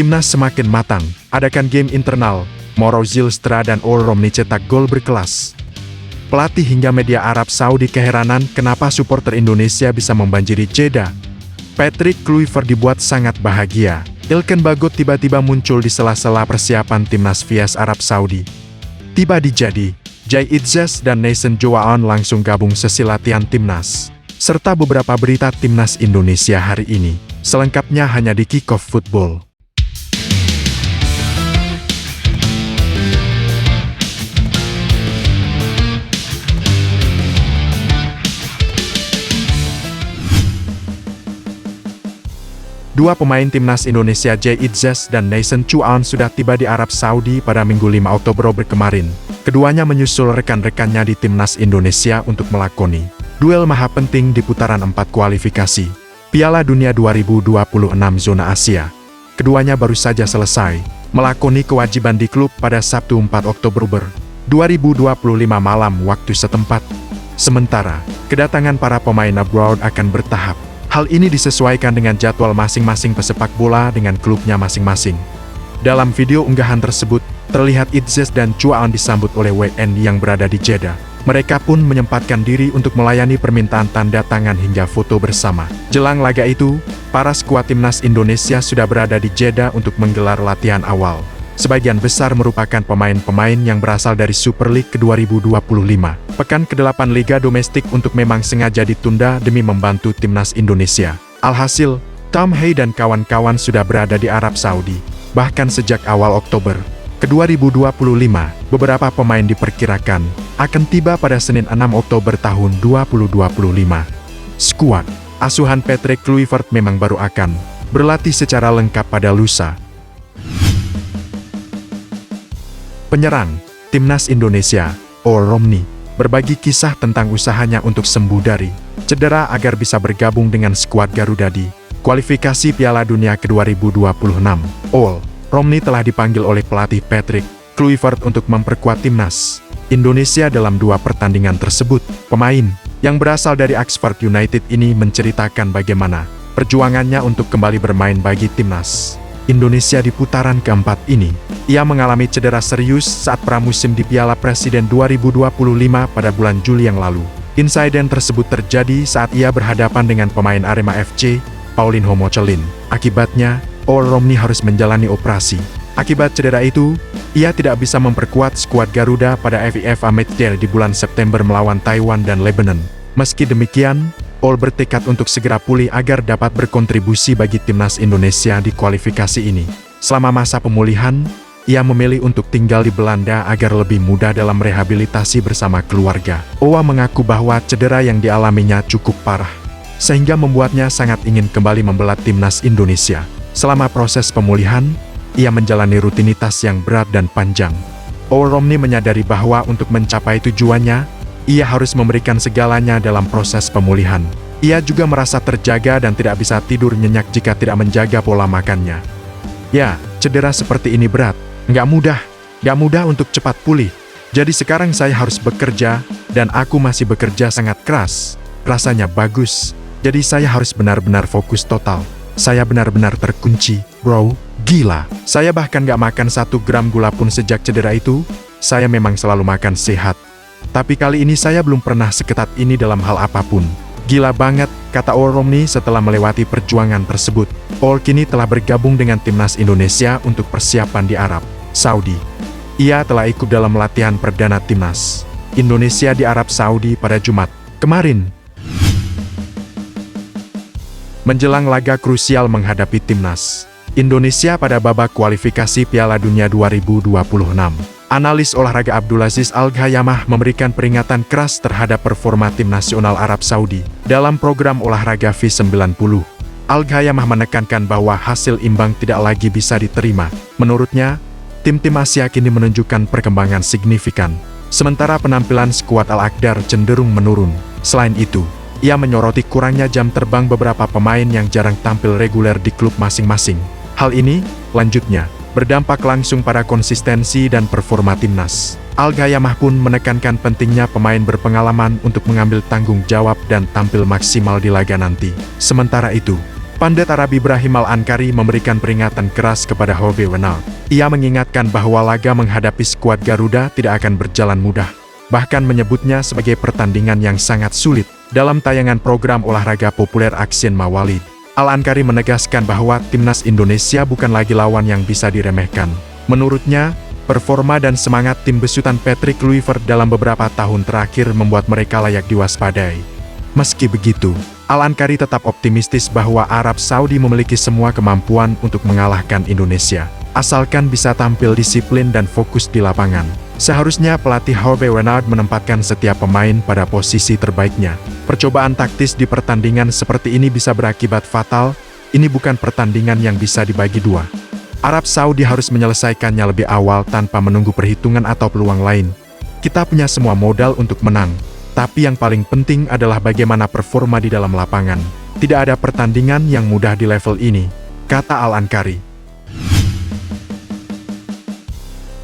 Timnas semakin matang, adakan game internal, Mauro Zylstra dan Earl Romney cetak gol berkelas. Pelatih hingga media Arab Saudi keheranan kenapa supporter Indonesia bisa membanjiri Jeddah. Patrick Kluivert dibuat sangat bahagia. Ilken Bagot tiba-tiba muncul di sela-sela persiapan Timnas vs Arab Saudi. Tiba di Jadi, Jai Itzes dan Neisen Joaon langsung gabung sesi latihan Timnas. Serta beberapa berita Timnas Indonesia hari ini. Selengkapnya hanya di Kickoff Football. Dua pemain Timnas Indonesia Jai Itzes dan Neisen Joaon sudah tiba di Arab Saudi pada Minggu 5 Oktober kemarin. Keduanya menyusul rekan-rekannya di Timnas Indonesia untuk melakoni duel maha penting di putaran 4 kualifikasi Piala Dunia 2026 zona Asia. Keduanya baru saja selesai melakoni kewajiban di klub pada Sabtu 4 Oktober 2025 malam waktu setempat. Sementara, kedatangan para pemain abroad akan bertahap. Hal ini disesuaikan dengan jadwal masing-masing pesepak bola dengan klubnya masing-masing. Dalam video unggahan tersebut, terlihat Itzes dan Joaon disambut oleh WNI yang berada di Jeddah. Mereka pun menyempatkan diri untuk melayani permintaan tanda tangan hingga foto bersama. Jelang laga itu, para skuad Timnas Indonesia sudah berada di Jeddah untuk menggelar latihan awal. Sebagian besar merupakan pemain-pemain yang berasal dari Super League ke-2025. Pekan ke-8 Liga Domestik untuk memang sengaja ditunda demi membantu Timnas Indonesia. Alhasil, Tom Hay dan kawan-kawan sudah berada di Arab Saudi. Bahkan sejak awal Oktober ke-2025, beberapa pemain diperkirakan akan tiba pada Senin 6 Oktober tahun 2025. Skuad asuhan Patrick Kluivert memang baru akan berlatih secara lengkap pada lusa. Penyerang Timnas Indonesia, Earl Romney, berbagi kisah tentang usahanya untuk sembuh dari cedera agar bisa bergabung dengan skuad Garuda di kualifikasi Piala Dunia ke-2026. Earl Romney telah dipanggil oleh pelatih Patrick Kluivert untuk memperkuat Timnas Indonesia dalam 2 pertandingan tersebut. Pemain yang berasal dari Oxford United ini menceritakan bagaimana perjuangannya untuk kembali bermain bagi Timnas Indonesia di putaran keempat ini. Ia mengalami cedera serius saat pramusim di Piala Presiden 2025 pada bulan Juli yang lalu. Insiden tersebut terjadi saat ia berhadapan dengan pemain Arema FC, Paulinho Mocelin. Akibatnya, Earl Romney harus menjalani operasi. Akibat cedera itu, ia tidak bisa memperkuat skuad Garuda pada FIFA Matchday di bulan September melawan Taiwan dan Lebanon. Meski demikian, Earl bertekad untuk segera pulih agar dapat berkontribusi bagi Timnas Indonesia di kualifikasi ini. Selama masa pemulihan, ia memilih untuk tinggal di Belanda agar lebih mudah dalam rehabilitasi bersama keluarga. Owa mengaku bahwa cedera yang dialaminya cukup parah, sehingga membuatnya sangat ingin kembali membela Timnas Indonesia. Selama proses pemulihan, ia menjalani rutinitas yang berat dan panjang. Earl Romney menyadari bahwa untuk mencapai tujuannya, ia harus memberikan segalanya dalam proses pemulihan. Ia juga merasa terjaga dan tidak bisa tidur nyenyak jika tidak menjaga pola makannya. Ya, cedera seperti ini berat, nggak mudah untuk cepat pulih. Jadi sekarang saya harus bekerja, dan aku masih bekerja sangat keras. Rasanya bagus, jadi saya harus benar-benar fokus total. Saya benar-benar terkunci, bro. Gila, saya bahkan nggak makan 1 gram gula pun sejak cedera itu. Saya memang selalu makan sehat. Tapi kali ini saya belum pernah seketat ini dalam hal apapun. Gila banget, kata Earl Romney setelah melewati perjuangan tersebut. Earl kini telah bergabung dengan Timnas Indonesia untuk persiapan di Arab Saudi. Ia telah ikut dalam latihan perdana Timnas Indonesia di Arab Saudi pada Jumat kemarin. Menjelang laga krusial menghadapi Timnas Indonesia pada babak kualifikasi Piala Dunia 2026, analis olahraga Abdulaziz Al-Ghayamah memberikan peringatan keras terhadap performa tim nasional Arab Saudi dalam program olahraga V90. Al-Ghayamah menekankan bahwa hasil imbang tidak lagi bisa diterima. Menurutnya, tim-tim Asia kini menunjukkan perkembangan signifikan, sementara penampilan skuad Al-Akhdar cenderung menurun. Selain itu, ia menyoroti kurangnya jam terbang beberapa pemain yang jarang tampil reguler di klub masing-masing. Hal ini, lanjutnya, berdampak langsung pada konsistensi dan performa timnas. Al-Ghayamah pun menekankan pentingnya pemain berpengalaman untuk mengambil tanggung jawab dan tampil maksimal di laga nanti. Sementara itu, Pandit Arab Ibrahim Al-Ankari memberikan peringatan keras kepada Hervé Renard. Ia mengingatkan bahwa laga menghadapi skuad Garuda tidak akan berjalan mudah, bahkan menyebutnya sebagai pertandingan yang sangat sulit. Dalam tayangan program olahraga populer Aksien Mawalid, Al-Ankari menegaskan bahwa timnas Indonesia bukan lagi lawan yang bisa diremehkan. Menurutnya, performa dan semangat tim besutan Patrick Kluivert dalam beberapa tahun terakhir membuat mereka layak diwaspadai. Meski begitu, Al-Ankari tetap optimistis bahwa Arab Saudi memiliki semua kemampuan untuk mengalahkan Indonesia, asalkan bisa tampil disiplin dan fokus di lapangan. Seharusnya pelatih Hervé Renard menempatkan setiap pemain pada posisi terbaiknya. Percobaan taktis di pertandingan seperti ini bisa berakibat fatal. Ini bukan pertandingan yang bisa dibagi dua. Arab Saudi harus menyelesaikannya lebih awal tanpa menunggu perhitungan atau peluang lain. Kita punya semua modal untuk menang. Tapi yang paling penting adalah bagaimana performa di dalam lapangan. Tidak ada pertandingan yang mudah di level ini, kata Al-Ankari.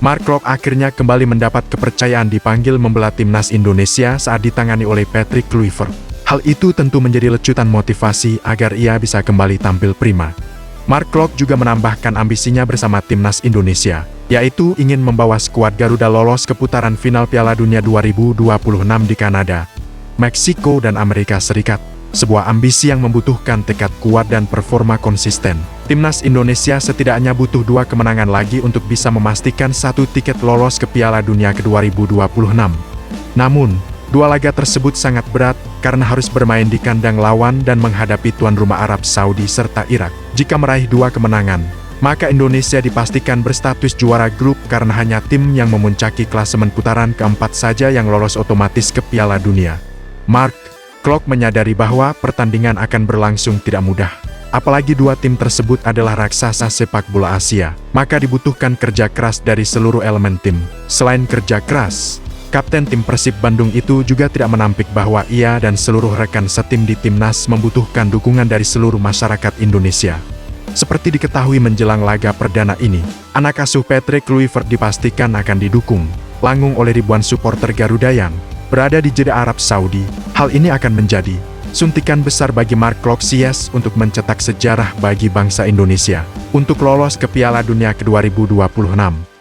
Mark Klok akhirnya kembali mendapat kepercayaan dipanggil membela timnas Indonesia saat ditangani oleh Patrick Kluivert. Hal itu tentu menjadi lecutan motivasi agar ia bisa kembali tampil prima. Mark Klok juga menambahkan ambisinya bersama timnas Indonesia, yaitu ingin membawa skuad Garuda lolos ke putaran final Piala Dunia 2026 di Kanada, Meksiko dan Amerika Serikat. Sebuah ambisi yang membutuhkan tekad kuat dan performa konsisten. Timnas Indonesia setidaknya butuh 2 kemenangan lagi untuk bisa memastikan 1 tiket lolos ke Piala Dunia ke 2026. Namun, 2 laga tersebut sangat berat karena harus bermain di kandang lawan dan menghadapi tuan rumah Arab Saudi serta Irak. Jika meraih 2 kemenangan, maka Indonesia dipastikan berstatus juara grup karena hanya tim yang memuncaki klasemen putaran keempat saja yang lolos otomatis ke Piala Dunia. Mark Klok menyadari bahwa pertandingan akan berlangsung tidak mudah. Apalagi 2 tim tersebut adalah raksasa sepak bola Asia, maka dibutuhkan kerja keras dari seluruh elemen tim. Selain kerja keras, Kapten tim Persib Bandung itu juga tidak menampik bahwa ia dan seluruh rekan setim di timnas membutuhkan dukungan dari seluruh masyarakat Indonesia. Seperti diketahui menjelang laga perdana ini, anak asuh Patrick Kluivert dipastikan akan didukung langsung oleh ribuan supporter Garuda yang berada di Jeddah Arab Saudi. Hal ini akan menjadi suntikan besar bagi Mark Klok untuk mencetak sejarah bagi bangsa Indonesia untuk lolos ke Piala Dunia ke 2026.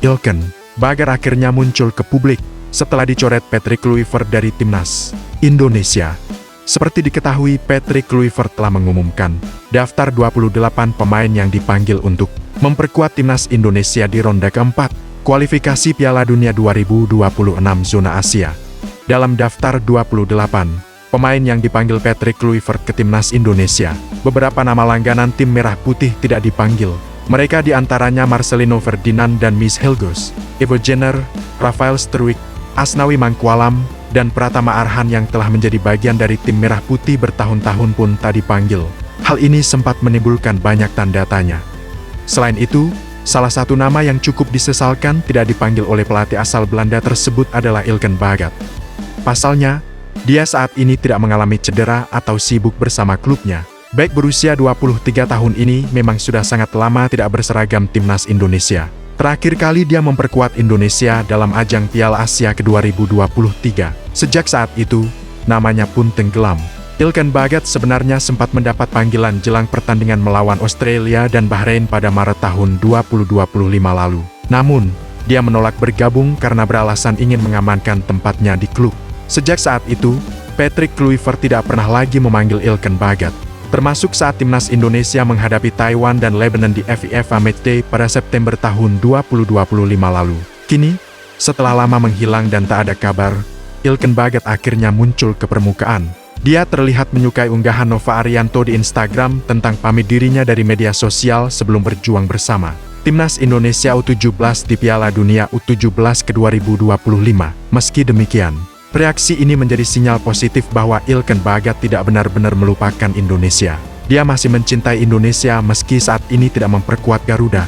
Ilken Bagat akhirnya muncul ke publik setelah dicoret Patrick Kluivert dari timnas Indonesia. Seperti diketahui, Patrick Kluivert telah mengumumkan daftar 28 pemain yang dipanggil untuk memperkuat timnas Indonesia di ronde keempat kualifikasi Piala Dunia 2026 zona Asia. Dalam daftar 28 pemain yang dipanggil Patrick Kluivert ke timnas Indonesia, beberapa nama langganan tim Merah Putih tidak dipanggil. Mereka diantaranya Marcelino Ferdinand dan Miss Helgos, Ivo Jenner, Rafael Struijk, Asnawi Mangkualam, dan Pratama Arhan yang telah menjadi bagian dari tim Merah Putih bertahun-tahun pun tak dipanggil. Hal ini sempat menimbulkan banyak tanda tanya. Selain itu, salah satu nama yang cukup disesalkan tidak dipanggil oleh pelatih asal Belanda tersebut adalah Ilken Bagat. Pasalnya, dia saat ini tidak mengalami cedera atau sibuk bersama klubnya. Bek berusia 23 tahun ini memang sudah sangat lama tidak berseragam timnas Indonesia. Terakhir kali dia memperkuat Indonesia dalam ajang Piala Asia ke-2023. Sejak saat itu, namanya pun tenggelam. Ilken Bagat sebenarnya sempat mendapat panggilan jelang pertandingan melawan Australia dan Bahrain pada Maret tahun 2025 lalu. Namun, dia menolak bergabung karena beralasan ingin mengamankan tempatnya di klub. Sejak saat itu, Patrick Kluivert tidak pernah lagi memanggil Ilken Bagat. Termasuk saat timnas Indonesia menghadapi Taiwan dan Lebanon di FIFA Matchday pada September tahun 2025 lalu. Kini, setelah lama menghilang dan tak ada kabar, Ilken Bagat akhirnya muncul ke permukaan. Dia terlihat menyukai unggahan Nova Arianto di Instagram tentang pamit dirinya dari media sosial sebelum berjuang bersama timnas Indonesia U17 di Piala Dunia U17 ke-2025. Meski demikian, reaksi ini menjadi sinyal positif bahwa Ilken Bagat tidak benar-benar melupakan Indonesia. Dia masih mencintai Indonesia meski saat ini tidak memperkuat Garuda.